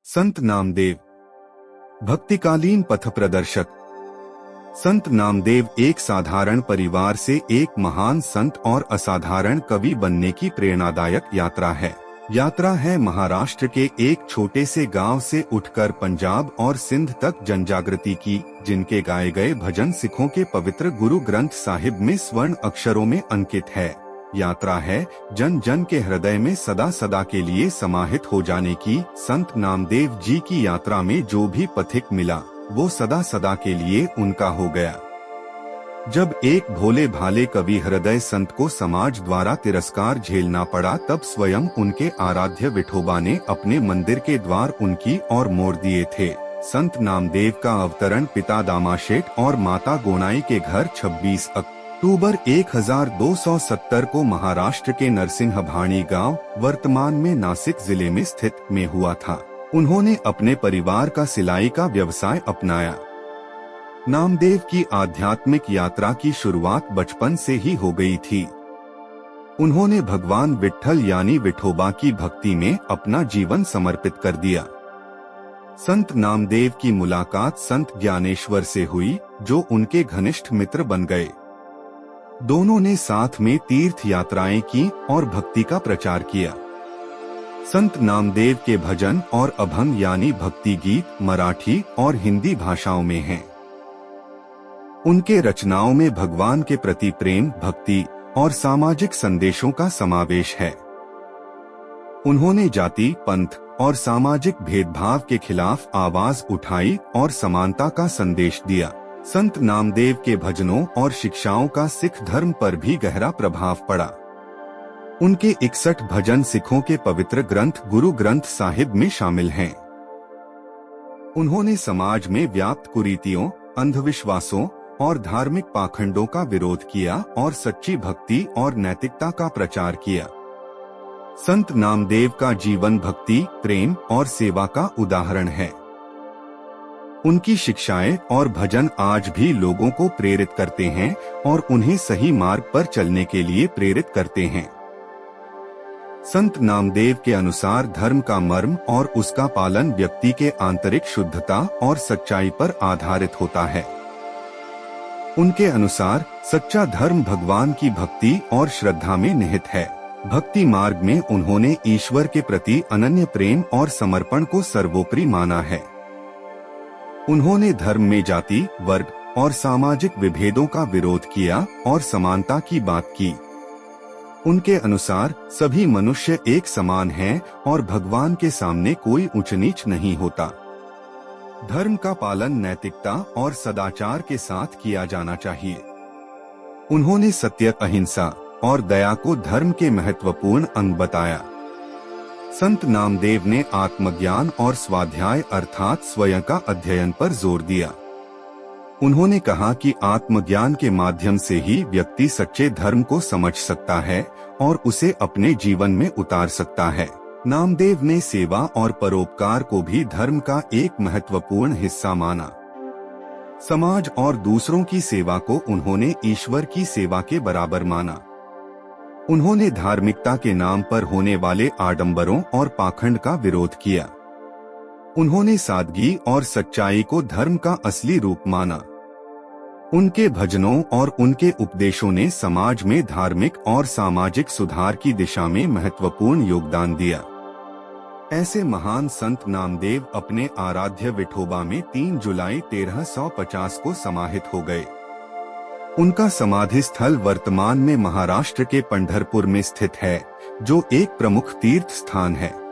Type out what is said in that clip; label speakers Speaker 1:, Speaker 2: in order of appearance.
Speaker 1: संत नामदेव भक्तिकालीन पथ प्रदर्शक। संत नामदेव एक साधारण परिवार से एक महान संत और असाधारण कवि बनने की प्रेरणादायक यात्रा है। यात्रा है महाराष्ट्र के एक छोटे से गांव से उठकर पंजाब और सिंध तक जनजागृति की, जिनके गाए गए भजन सिखों के पवित्र गुरु ग्रंथ साहिब में स्वर्ण अक्षरों में अंकित है। यात्रा है जन जन के हृदय में सदा सदा के लिए समाहित हो जाने की। संत नामदेव जी की यात्रा में जो भी पथिक मिला वो सदा सदा के लिए उनका हो गया। जब एक भोले भाले कवि हृदय संत को समाज द्वारा तिरस्कार झेलना पड़ा, तब स्वयं उनके आराध्य विठोबा ने अपने मंदिर के द्वार उनकी ओर मोड़ दिए थे। संत नामदेव का अवतरण पिता दामाशेठ और माता गोनाई के घर 26 अक्टूबर 1270 को महाराष्ट्र के नरसिंहभाणी गांव, वर्तमान में नासिक जिले में स्थित, में हुआ था। उन्होंने अपने परिवार का सिलाई का व्यवसाय अपनाया। नामदेव की आध्यात्मिक यात्रा की शुरुआत बचपन से ही हो गई थी। उन्होंने भगवान विट्ठल यानी विठोबा की भक्ति में अपना जीवन समर्पित कर दिया। संत नामदेव की मुलाकात संत ज्ञानेश्वर से हुई, जो उनके घनिष्ठ मित्र बन गए। दोनों ने साथ में तीर्थ यात्राएं की और भक्ति का प्रचार किया। संत नामदेव के भजन और अभंग यानी भक्ति गीत मराठी और हिंदी भाषाओं में हैं। उनके रचनाओं में भगवान के प्रति प्रेम, भक्ति और सामाजिक संदेशों का समावेश है। उन्होंने जाति, पंथ और सामाजिक भेदभाव के खिलाफ आवाज उठाई और समानता का संदेश दिया। संत नामदेव के भजनों और शिक्षाओं का सिख धर्म पर भी गहरा प्रभाव पड़ा। उनके 61 भजन सिखों के पवित्र ग्रंथ गुरु ग्रंथ साहिब में शामिल हैं। उन्होंने समाज में व्याप्त कुरीतियों, अंधविश्वासों और धार्मिक पाखंडों का विरोध किया और सच्ची भक्ति और नैतिकता का प्रचार किया। संत नामदेव का जीवन भक्ति, प्रेम और सेवा का उदाहरण है। उनकी शिक्षाएं और भजन आज भी लोगों को प्रेरित करते हैं और उन्हें सही मार्ग पर चलने के लिए प्रेरित करते हैं। संत नामदेव के अनुसार धर्म का मर्म और उसका पालन व्यक्ति के आंतरिक शुद्धता और सच्चाई पर आधारित होता है। उनके अनुसार सच्चा धर्म भगवान की भक्ति और श्रद्धा में निहित है। भक्ति मार्ग में उन्होंने ईश्वर के प्रति अनन्य प्रेम और समर्पण को सर्वोपरि माना है। उन्होंने धर्म में जाति, वर्ग और सामाजिक विभेदों का विरोध किया और समानता की बात की। उनके अनुसार सभी मनुष्य एक समान हैं और भगवान के सामने कोई ऊंच नीच नहीं होता। धर्म का पालन नैतिकता और सदाचार के साथ किया जाना चाहिए। उन्होंने सत्य, अहिंसा और दया को धर्म के महत्वपूर्ण अंग बताया। संत नामदेव ने आत्मज्ञान और स्वाध्याय अर्थात स्वयं का अध्ययन पर जोर दिया। उन्होंने कहा कि आत्मज्ञान के माध्यम से ही व्यक्ति सच्चे धर्म को समझ सकता है और उसे अपने जीवन में उतार सकता है। नामदेव ने सेवा और परोपकार को भी धर्म का एक महत्वपूर्ण हिस्सा माना। समाज और दूसरों की सेवा को उन्होंने ईश्वर की सेवा के बराबर माना। उन्होंने धार्मिकता के नाम पर होने वाले आडंबरों और पाखंड का विरोध किया। उन्होंने सादगी और सच्चाई को धर्म का असली रूप माना। उनके भजनों और उनके उपदेशों ने समाज में धार्मिक और सामाजिक सुधार की दिशा में महत्वपूर्ण योगदान दिया। ऐसे महान संत नामदेव अपने आराध्य विठोबा में 3 जुलाई 1350 को समाहित हो गए। उनका समाधि स्थल वर्तमान में महाराष्ट्र के पंढरपुर में स्थित है, जो एक प्रमुख तीर्थ स्थान है।